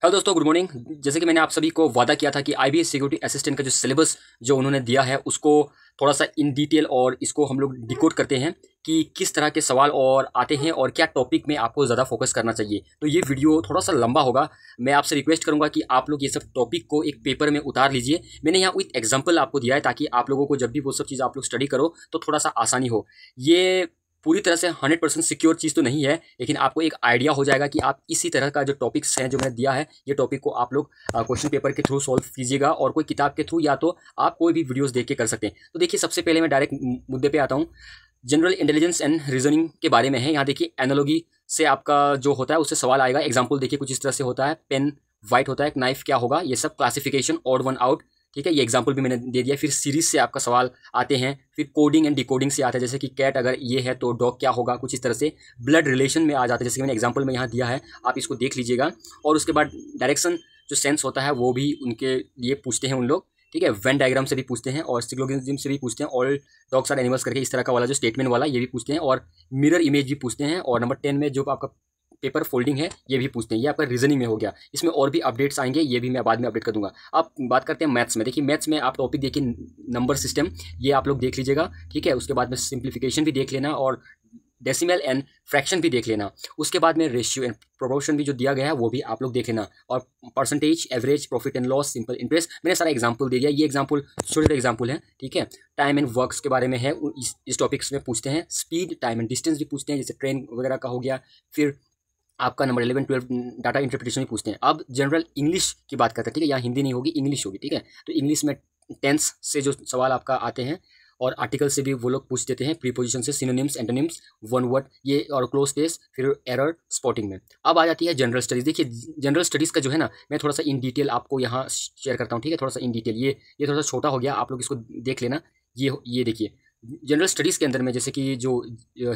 Hello दोस्तों, good morning. जैसे कि मैंने आप सभी को वादा किया था कि आईबीएस सिक्योरिटी असिस्टेंट का जो सिलेबस जो उन्होंने दिया है उसको थोड़ा सा इन डिटेल और इसको हम लोग डिकोड करते हैं कि किस तरह के सवाल और आते हैं और क्या टॉपिक में आपको ज़्यादा फोकस करना चाहिए। तो ये वीडियो थोड़ा सा लंबा होगा। मैं आपसे रिक्वेस्ट करूंगा कि आप लोग ये सब टॉपिक को एक पेपर में उतार लीजिए। मैंने यहाँ विथ एग्जाम्पल आपको दिया है ताकि आप लोगों को जब भी वो सब चीज़ आप लोग स्टडी करो तो थोड़ा सा आसानी हो। ये पूरी तरह से 100% सिक्योर चीज़ तो नहीं है, लेकिन आपको एक आइडिया हो जाएगा कि आप इसी तरह का जो टॉपिक्स हैं जो मैंने दिया है, ये टॉपिक को आप लोग क्वेश्चन पेपर के थ्रू सॉल्व कीजिएगा और कोई किताब के थ्रू या तो आप कोई भी वीडियोस देख के कर सकते हैं। तो देखिए, सबसे पहले मैं डायरेक्ट मुद्दे पे आता हूँ। जनरल इंटेलिजेंस एंड रीजनिंग के बारे में है। यहाँ देखिए, एनालॉजी से आपका जो होता है उससे सवाल आएगा। एग्जाम्पल देखिए, कुछ इस तरह से होता है। पेन वाइट होता है, एक नाइफ क्या होगा, ये सब क्लासिफिकेशन, ऑड वन आउट। ठीक है, ये एग्जाम्पल भी मैंने दे दिया। फिर सीरीज से आपका सवाल आते हैं। फिर कोडिंग एंड डिकोडिंग से आता है, जैसे कि कैट अगर ये है तो डॉग क्या होगा, कुछ इस तरह से। ब्लड रिलेशन में आ जाता है, जैसे कि मैंने एग्जाम्पल में यहाँ दिया है, आप इसको देख लीजिएगा। और उसके बाद डायरेक्शन जो सेंस होता है वो भी उनके लिए पूछते हैं उन लोग। ठीक है, वेन डायग्राम से भी पूछते हैं और सिलोजिज्म से भी पूछते हैं। ऑल डॉग्स आर एनिमल्स करके इस तरह का वाला जो स्टेटमेंट वाला ये भी पूछते हैं और मिरर इमेज भी पूछते हैं। और नंबर 10 में जो आपका पेपर फोल्डिंग है ये भी पूछते हैं। ये आपका रीजनिंग में हो गया। इसमें और भी अपडेट्स आएंगे, ये भी मैं बाद में अपडेट कर दूंगा। आप बात करते हैं मैथ्स में। देखिए, मैथ्स में आप टॉपिक देखिए नंबर सिस्टम, ये आप लोग देख लीजिएगा। ठीक है, उसके बाद में सिंप्लीफिकेशन भी देख लेना और डेसिमल एंड फ्रैक्शन भी देख लेना। उसके बाद में रेशियो एंड प्रोपोर्शन भी जो दिया गया है वो भी आप लोग देख लेना। और percentage, average, profit and loss, simple interest, मैंने सारा एग्जांपल दे दिया। ये एग्जांपल छोटे एग्जांपल है। ठीक है, टाइम एंड वर्क्स के बारे में है, इस टॉपिक्स में पूछते हैं। स्पीड, टाइम एंड डिस्टेंस भी पूछते हैं, जैसे ट्रेन वगैरह का हो गया। फिर आपका नंबर 11, 12 डाटा इंटरप्रिटेशन भी पूछते हैं। अब जनरल इंग्लिश की बात करते हैं। ठीक है, यहाँ हिंदी नहीं होगी, इंग्लिश होगी। ठीक है, तो इंग्लिश में टेंस से जो सवाल आपका आते हैं और आर्टिकल से भी वो लोग पूछ देते हैं। प्रीपोजिशन से, सिनोनिम्स, एंटोनिम्स, वन वर्ड, ये और क्लोज स्पेस, फिर एरर स्पॉटिंग में। अब आ जाती है जनरल स्टडीज़। देखिए, जनरल स्टडीज़ का जो है ना, मैं थोड़ा सा इन डिटेल आपको यहाँ शेयर करता हूँ। ठीक है, थोड़ा सा इन डिटेल। ये थोड़ा सा छोटा हो गया, आप लोग इसको देख लेना। ये देखिए, जनरल स्टडीज़ के अंदर में जैसे कि जो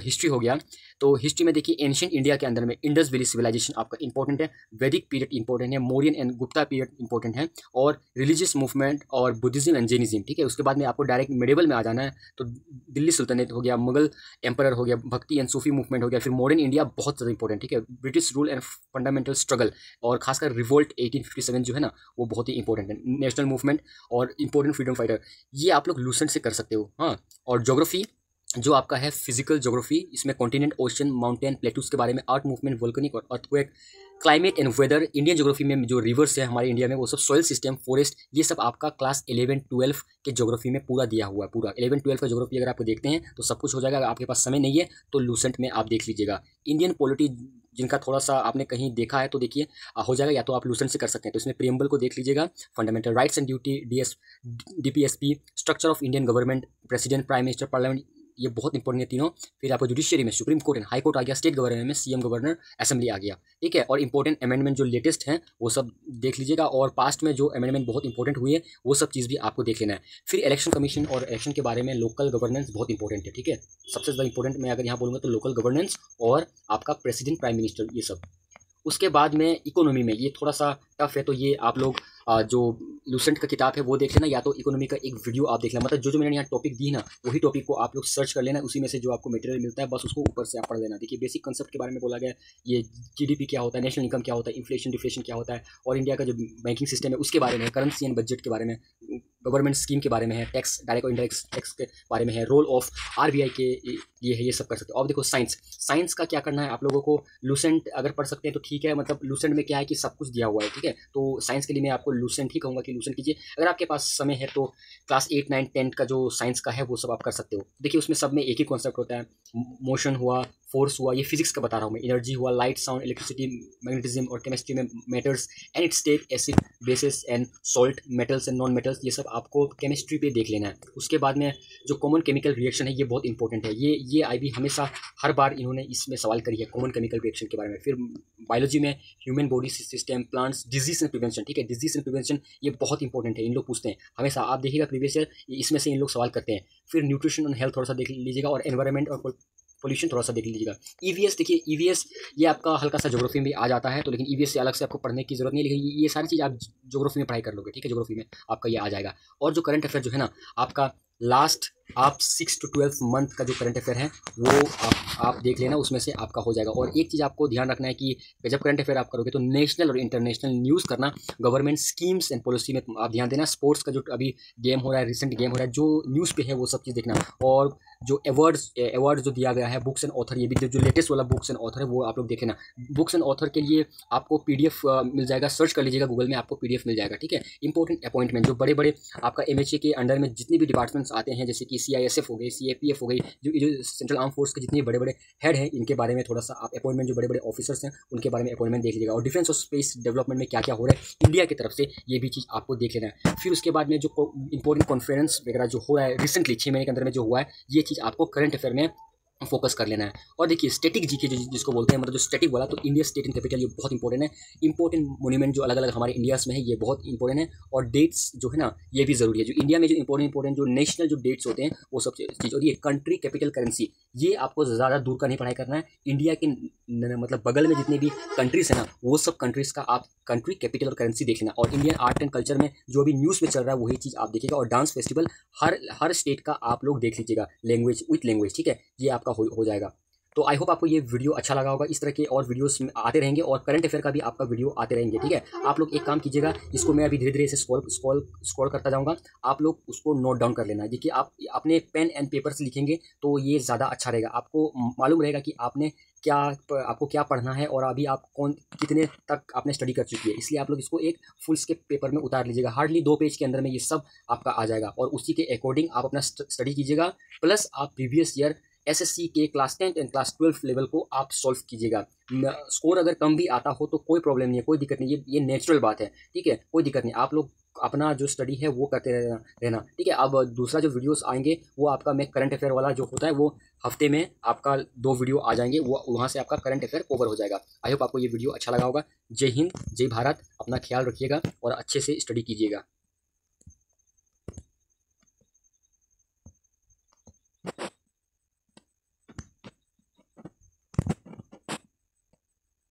हिस्ट्री हो गया, तो हिस्ट्री में देखिए एंशिएंट इंडिया के अंदर में इंडस वैली सिविलाइजेशन आपका इंपॉर्टेंट है। वैदिक पीरियड इंपॉर्टेंट है। Mauryan and Gupta period important है। और रिलीजियस मूवमेंट और बुद्धिज्म एंड जैनिज्म। ठीक है, उसके बाद में आपको डायरेक्ट मेडिवल में आ जाना है, तो दिल्ली सुल्तानेट हो गया, मुगल एम्परर हो गया, भक्ति एंड सूफी मूवमेंट हो गया। फिर मॉडर्न इंडिया बहुत ज़्यादा इंपॉर्टेंट। ठीक है, British rule and fundamental struggle और खासकर रिवोल्ट 1857 जो है ना, वो बहुत ही इंपॉर्टेंट है। नेशनल मूवमेंट और इंपॉर्टेंट फ्रीडम फाइटर, ये आप लोग लूसेंट से कर सकते हो। हाँ, और ज्योग्राफी जो आपका है फिजिकल ज्योग्राफी, इसमें कॉन्टिनेंट, ओशन, माउंटेन, प्लेटूज के बारे में, आर्ट मूवमेंट, वोल्केनिक और earthquake, climate and weather. Indian geography में जो रिवर्स है हमारे इंडिया में वो सब, सॉइल सिस्टम, फॉरेस्ट, ये सब आपका क्लास 11-12 के ज्योग्राफी में पूरा दिया हुआ है। पूरा 11-12 का ज्योग्राफी अगर आप देखते हैं तो सब कुछ हो जाएगा। अगर आपके पास समय नहीं है तो लूसेंट में आप देख लीजिएगा। इंडियन पॉलिटी जिनका थोड़ा सा आपने कहीं देखा है तो देखिए हो जाएगा, या तो आप लूसेंट से कर सकते हैं। तो इसमें प्रियम्बल को देख लीजिएगा। Fundamental rights and duty, DPSP, structure of Indian government, president, prime minister, parliament, ये बहुत इंपॉर्टेंट है तीनों। फिर आपको जुडिशियरी में supreme court and high court आ गया। स्टेट गवर्नर में CM, गवर्नर, असेंबली आ गया। ठीक है, और इंपॉर्टेंट अमेंडमेंट जो लेटेस्ट हैं वो सब देख लीजिएगा। और पास्ट में जो अमेंडमेंट बहुत इंपॉर्टेंट हुई है वो सब चीज़ भी आपको देख लेना है। फिर इलेक्शन कमीशन और इलेक्शन के बारे में, लोकल गवर्नेंस बहुत इंपॉर्टेंट है। ठीक है, सबसे ज़्यादा इंपॉर्टेंट मैं अगर यहाँ बोलूँगा तो लोकल गवर्नेंस और आपका प्रेसिडेंट, प्राइम मिनिस्टर, ये सब। उसके बाद में इकोनॉमी में ये थोड़ा सा टफ है, तो ये आप लोग जो लूसेंट का किताब है वो देख लेना, या तो इकोनॉमी का एक वीडियो आप देख लेना। मतलब जो मैंने यहाँ टॉपिक दी ना, वही टॉपिक को आप लोग सर्च कर लेना, उसी में से जो आपको मटेरियल मिलता है बस उसको ऊपर से आप पढ़ लेना। देखिए, बेसिक कंसेप्ट के बारे में बोला गया, ये GDP क्या होता है, नेशनल इनकम क्या होता है, इन्फ्लेशन डिफ्लेशन क्या होता है, और इंडिया का जो बैंकिंग सिस्टम है उसके बारे में, करेंसी एंड बजट के बारे में, गवर्नमेंट स्कीम के बारे में है, टैक्स, डायरेक्ट और इनडायरेक्ट टैक्स के बारे में है, रोल ऑफ RBI के ये है, ये सब कर सकते हो। अब देखो, साइंस का क्या करना है आप लोगों को। लूसेंट अगर पढ़ सकते हैं तो ठीक है, मतलब लूसेंट में क्या है कि सब कुछ दिया हुआ है। ठीक है, तो साइंस के लिए मैं आपको लूसेंट ही कहूँगा कि लूसेंट कीजिए। अगर आपके पास समय है तो क्लास 8, 9, 10 का जो साइंस का है वो सब आप कर सकते हो। देखिए, उसमें सब में एक ही कॉन्सेप्ट होता है। मोशन हुआ, फोर्स हुआ, ये फिजिक्स का बता रहा हूँ मैं, एनर्जी हुआ, लाइट, साउंड, इलेक्ट्रिसिटी, मैग्नेटिज्म, और केमिस्ट्री में metals and it's state, acid, basis and salt, metals and non metals, ये सब आपको केमिस्ट्री पे देख लेना है। उसके बाद में जो कॉमन केमिकल रिएक्शन है ये बहुत इंपॉर्टेंट है। ये IB हमेशा हर बार इन्होंने इसमें सवाल करी है, कॉमन केमिकल रिएक्शन के बारे में। फिर बायोलॉजी में human body system, plants, disease and prevention. ठीक है, डिजीज एंड प्रिवेंशन ये बहुत इंपॉर्टेंट है, इन लोग पूछते हैं हमेशा। आप देखिएगा प्रीवियस ईयर इसमें से इन लोग सवाल करते हैं। फिर न्यूट्रिशन एंड हेल्थ थोड़ा सा देख लीजिएगा, और एनवायरनमेंट और पोल्यूशन थोड़ा सा देख लीजिएगा। EVS देखिए, EVS ये आपका हल्का सा ज्योग्राफी में आ जाता है, तो लेकिन EVS से अलग से आपको पढ़ने की जरूरत नहीं है, लेकिन ये सारी चीज़ आप ज्योग्राफी में पढ़ाई कर लोगे। ठीक है, ज्योग्राफी में आपका ये आ जाएगा। और जो करंट अफेयर जो है ना, आपका लास्ट आप 6 to 12 मंथ का जो करंट अफेयर है वो आप देख लेना, उसमें से आपका हो जाएगा। और एक चीज़ आपको ध्यान रखना है कि जब करंट अफेयर आप करोगे तो नेशनल और इंटरनेशनल न्यूज़ करना, गवर्नमेंट स्कीम्स एंड पॉलिसी में आप ध्यान देना, स्पोर्ट्स का जो अभी गेम हो रहा है, रिसेंट गेम हो रहा है, जो न्यूज़ पे है वो सब चीज़ देखना। और जो अवार्ड जो दिया गया है बुक्स एंड ऑथर, ये भी जो लेटेस्ट वाला बुक्स एंड ऑथर है वो आप लोग देखे ना। बुक्स एंड ऑथर के लिए आपको PDF मिल जाएगा, सर्च कर लीजिएगा गूगल में, आपको PDF मिल जाएगा, ठीक है। इंपॉर्टेंट अपॉइंटमेंट जो बड़े बड़े आपका MHA के अंडर में जितने भी डिपार्टमेंट्स आते हैं, जैसे कि CISF हो गई, CAPF हो गई, जो सेंट्रल आर्म फोर्स के जितने बड़े बड़े हेड हैं, इनके बारे में थोड़ा सा आप अपॉइंटमेंट, जो बड़े बड़े ऑफिसर्स हैं उनके बारे में अपॉइंटमेंट देख लीजिएगा। और डिफेंस और स्पेस डेवलपमेंट में क्या क्या हो रहा है इंडिया की तरफ से, ये भी चीज़ आपको देख लेना है। फिर उसके बाद में जो इंपॉर्टेंट कॉन्फ्रेंस वगैरह जो हो रहा है रिसेंटली 6 महीने के अंदर में जो हुआ है, ये चीज़ आपको करंट अफेयर में फोकस कर लेना है। और देखिए स्टैटिक जीके जिसको बोलते हैं, मतलब जो स्टैटिक वाला, तो इंडिया स्टेट एंड कैपिटल ये बहुत इंपॉर्टेंट है। इंपॉर्टेंट मोन्यूमेंट जो अलग अलग हमारे इंडियाज में है ये बहुत इंपॉर्टेंट है। और डेट्स जो है ना ये भी ज़रूरी है, जो इंडिया में जो इंपॉर्टेंट जो नेशनल जो डेट्स होते हैं वो सब चीज़। और ये कंट्री कैपिटल करेंसी, ये आपको ज़्यादा दूर का नहीं पढ़ाई करना है। इंडिया के मतलब बगल में जितने भी कंट्रीज़ हैं ना, वो सब कंट्रीज़ का आप कंट्री कैपिटल और करेंसी देख लेना। और इंडियन आर्ट एंड कल्चर में जो भी न्यूज़ में चल रहा है वही चीज़ आप देखिएगा। और डांस फेस्टिवल हर स्टेट का आप लोग देख लीजिएगा, लैंग्वेज विथ लैंग्वेज, ठीक है, ये आपका हो जाएगा। तो आई होप आपको ये वीडियो अच्छा लगा होगा। इस तरह के और वीडियोस आते रहेंगे और करंट अफेयर का भी आपका वीडियो आते रहेंगे, ठीक है। आप लोग एक काम कीजिएगा, इसको मैं अभी धीरे धीरे इसे स्क्रॉल करता जाऊंगा, आप लोग उसको नोट डाउन कर लेना। देखिए आप अपने पेन एंड पेपर से लिखेंगे तो ये ज़्यादा अच्छा रहेगा, आपको मालूम रहेगा कि आपको क्या पढ़ना है और अभी आप कितने तक आपने स्टडी कर चुकी है। इसलिए आप लोग इसको एक फुल स्केप पेपर में उतार लीजिएगा, हार्डली 2 पेज के अंदर में ये सब आपका आ जाएगा। और उसी के अकॉर्डिंग आप अपना स्टडी कीजिएगा, प्लस आप प्रीवियस ईयर SSC के क्लास 10 एंड क्लास 12 लेवल को आप सॉल्व कीजिएगा। स्कोर अगर कम भी आता हो तो कोई प्रॉब्लम नहीं है, कोई दिक्कत नहीं है, ये नेचुरल बात है, ठीक है, कोई दिक्कत नहीं। आप लोग अपना जो स्टडी है वो करते रहना, ठीक है। अब दूसरा जो वीडियोस आएंगे वो आपका मैं करंट अफेयर वाला जो होता है वो हफ्ते में आपका 2 वीडियो आ जाएंगे, वो वहाँ से आपका करंट अफेयर कवर हो जाएगा। आई होप आपको ये वीडियो अच्छा लगा होगा। जय हिंद, जय भारत, अपना ख्याल रखिएगा और अच्छे से स्टडी कीजिएगा।